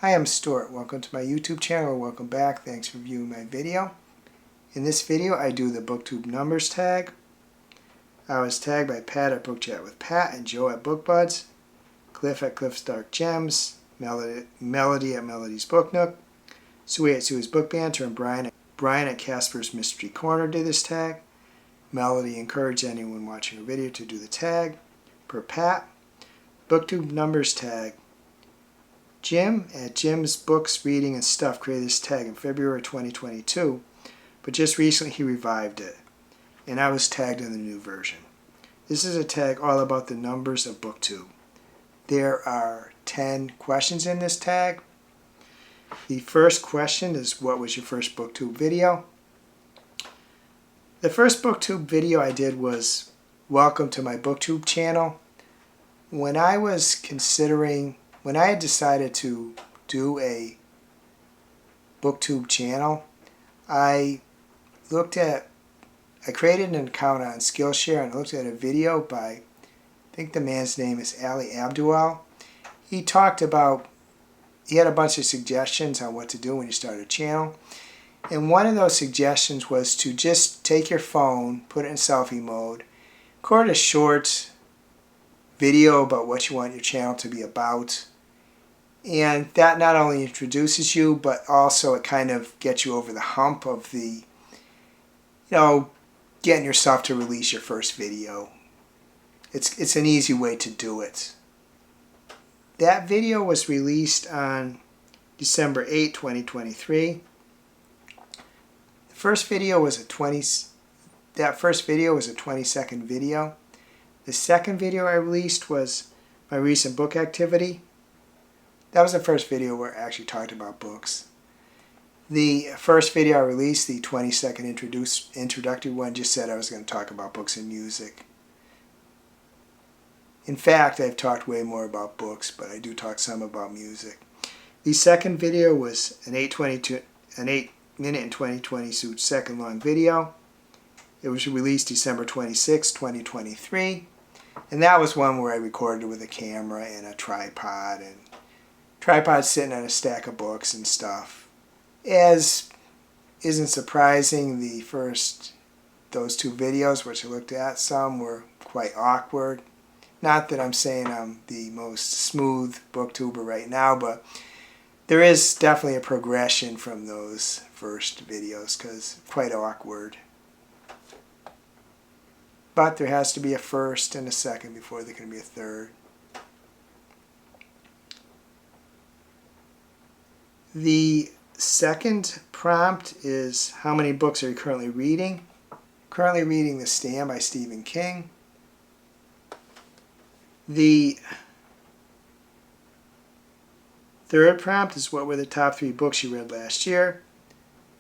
Hi, I'm Stuart. Welcome to my YouTube channel, or welcome back. Thanks for viewing my video. In this video, I do the BookTube Numbers Tag. I was tagged by Pat at Book Chat with Pat and Joe at BookBuds, Cliff at Cliff's Dark Gems, Melodie at Melodie's Book Nook, Suey at Suey's Book Banter, and Brian at Casper's Mystery Corner did this tag. Melodie encouraged anyone watching her video to do the tag. Per Pat, BookTube Numbers Tag. Jim at Jim's Books, Reading, and Stuff created this tag in February 2022, but just recently he revived it, and I was tagged in the new version. This is a tag all about the numbers of BookTube. There are 10 questions in this tag. The first question is, what was your first BookTube video? The first BookTube video I did was, welcome to my BookTube channel. When I had decided to do a BookTube channel, I created an account on Skillshare and looked at a video by, I think the man's name is Ali Abdul. He had a bunch of suggestions on what to do when you start a channel. And one of those suggestions was to just take your phone, put it in selfie mode, record a short video about what you want your channel to be about. And that not only introduces you, but also it kind of gets you over the hump of getting yourself to release your first video. It's an easy way to do it. That video was released on December 8, 2023. That first video was a 20-second video. The second video I released was my recent book activity. That was the first video where I actually talked about books. The first video I released, the 20-second introductory one, just said I was going to talk about books and music. In fact, I've talked way more about books, but I do talk some about music. The second video was an 8 minute and 20 second long video. It was released December 26, 2023. And that was one where I recorded with a camera and a tripod, and sitting on a stack of books and stuff. As isn't surprising, those two videos which I looked at, some were quite awkward. Not that I'm saying I'm the most smooth booktuber right now, but there is definitely a progression from those first videos, because quite awkward. But there has to be a first and a second before there can be a third. The second prompt is, how many books are you currently reading? Currently reading The Stand by Stephen King. The third prompt is, what were the top 3 books you read last year?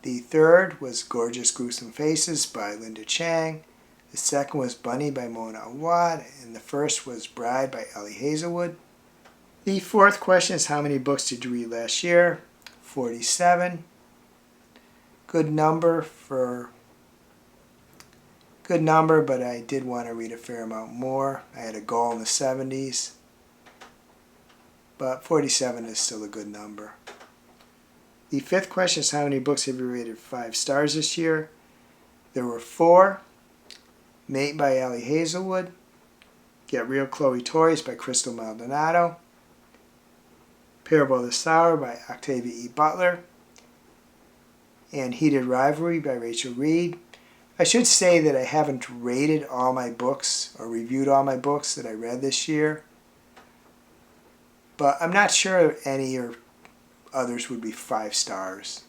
The third was Gorgeous Gruesome Faces by Linda Chang. The second was Bunny by Mona Awad. And the first was Bride by Ellie Hazelwood. The fourth question is, how many books did you read last year? 47. Good number, but I did want to read a fair amount more. I had a goal in the 70s, but 47 is still a good number. The fifth question is, how many books have you rated 5 stars this year? There were 4. Mate by Ellie Hazelwood, Get Real Chloe Toys by Crystal Maldonado, Parable of the Sour by Octavia E. Butler, and Heated Rivalry by Rachel Reed. I should say that I haven't rated all my books or reviewed all my books that I read this year, but I'm not sure any or others would be 5 stars.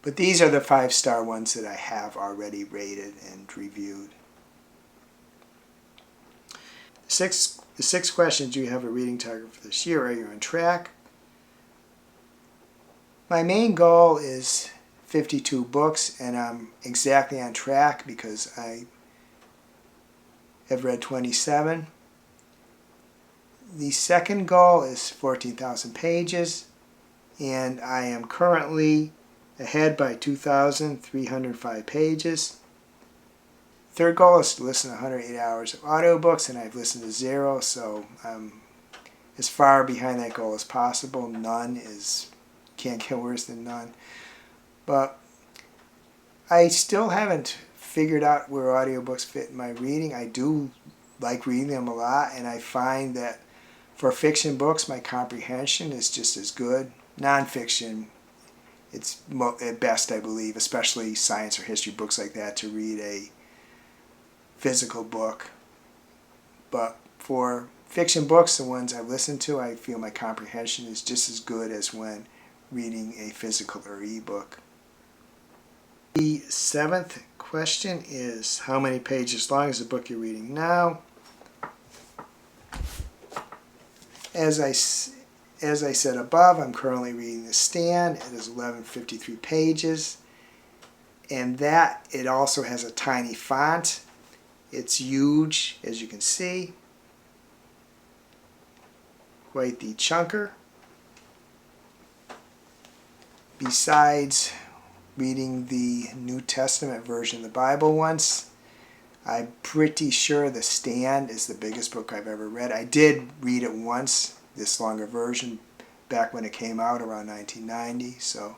But these are the 5-star ones that I have already rated and reviewed. The sixth question, do you have a reading target for this year? Are you on track? My main goal is 52 books, and I'm exactly on track because I have read 27. The second goal is 14,000 pages, and I am currently ahead by 2,305 pages. Third goal is to listen to 108 hours of audiobooks, and I've listened to 0, so I'm as far behind that goal as possible. None is, can't get worse than none. But I still haven't figured out where audiobooks fit in my reading. I do like reading them a lot, and I find that for fiction books, my comprehension is just as good. Nonfiction, it's at best, I believe, especially science or history books like that, to read a physical book. But for fiction books, the ones I've listened to, I feel my comprehension is just as good as when reading a physical or e-book. The seventh question is, how many pages long is the book you're reading now? As I said above, I'm currently reading The Stand. It is 1153 pages. And that, it also has a tiny font. It's huge, as you can see. Quite the chunker. Besides reading the New Testament version of the Bible once, I'm pretty sure The Stand is the biggest book I've ever read. I did read it once, this longer version, back when it came out around 1990. So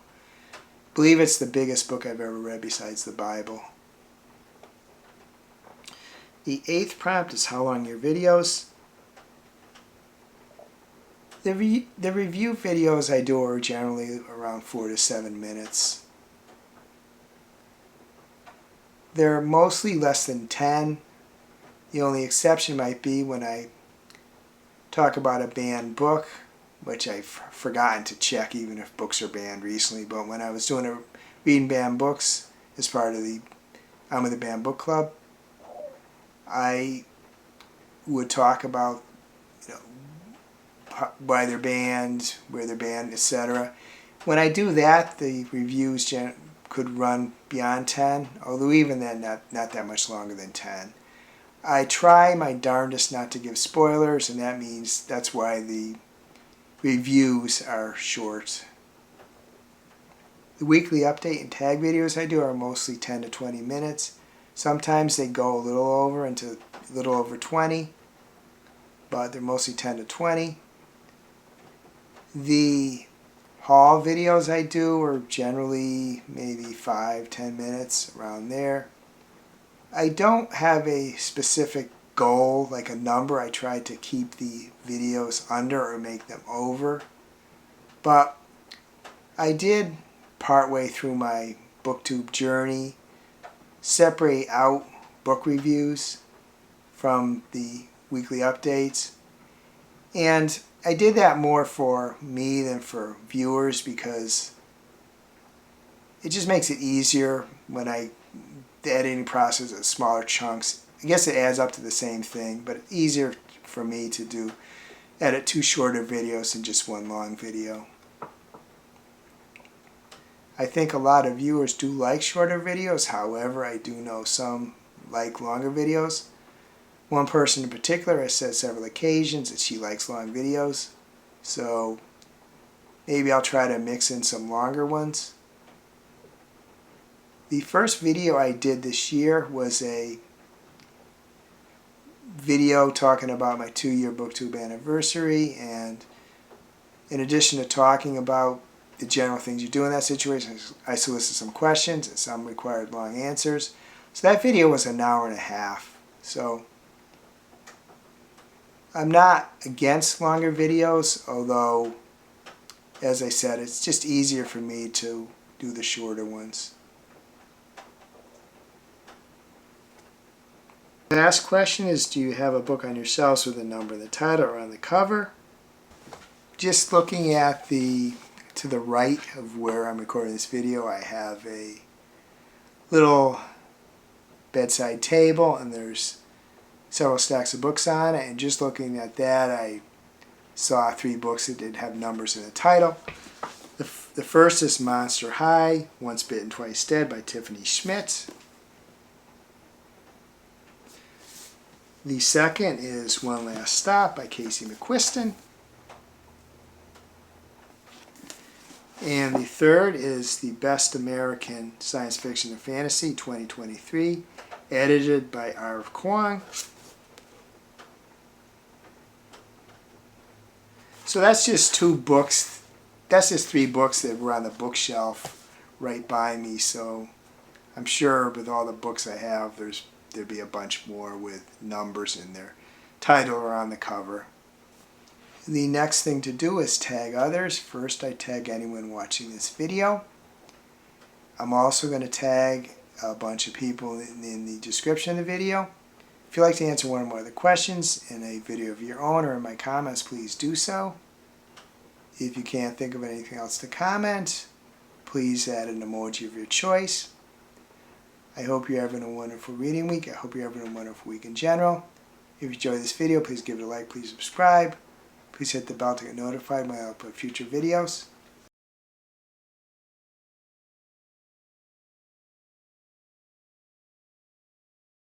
I believe it's the biggest book I've ever read besides the Bible. The eighth prompt is, how long are your videos? The review videos I do are generally around 4 to 7 minutes. They're mostly less than 10. The only exception might be when I talk about a banned book, which I've forgotten to check even if books are banned recently. But when I was doing reading banned books as part of the I'm with the Banned Book Club, I would talk about, you know, why they're banned, where they're banned, etc. When I do that, the reviews could run beyond 10, although even then not that much longer than 10. I try my darndest not to give spoilers, and that means that's why the reviews are short. The weekly update and tag videos I do are mostly 10 to 20 minutes. Sometimes they go a little over into a little over 20, but they're mostly 10 to 20. The haul videos I do are generally maybe 5-10 minutes, around there. I don't have a specific goal, like a number. I try to keep the videos under or make them over. But I did, partway through my BookTube journey, separate out book reviews from the weekly updates. And I did that more for me than for viewers, because it just makes it easier when the editing process is smaller chunks. I guess it adds up to the same thing, but it's easier for me to edit 2 shorter videos than just 1 long video. I think a lot of viewers do like shorter videos. However, I do know some like longer videos. One person in particular has said several occasions that she likes long videos, so maybe I'll try to mix in some longer ones. The first video I did this year was a video talking about my 2-year BookTube anniversary, and in addition to talking about the general things you do in that situation, I solicited some questions and some required long answers. So that video was an hour and a half. So I'm not against longer videos, although, as I said, it's just easier for me to do the shorter ones. The last question is, do you have a book on your shelves with a number in the title or on the cover? Just looking at to the right of where I'm recording this video, I have a little bedside table, and there's several stacks of books on it, and just looking at that, I saw 3 books that did have numbers in the title. The first is Monster High, Once Bitten, Twice Dead by Tiffany Schmidt. The second is One Last Stop by Casey McQuiston. And the third is The Best American Science Fiction and Fantasy 2023, edited by R. Kwong. So that's just 2 books. That's just 3 books that were on the bookshelf right by me. So I'm sure with all the books I have, there'd be a bunch more with numbers in their title or on the cover. The next thing to do is tag others. First, I tag anyone watching this video. I'm also going to tag a bunch of people in the description of the video. If you'd like to answer one or more of the questions in a video of your own or in my comments, please do so. If you can't think of anything else to comment, please add an emoji of your choice. I hope you're having a wonderful reading week. I hope you're having a wonderful week in general. If you enjoyed this video, please give it a like, please subscribe. Please hit the bell to get notified when I upload future videos.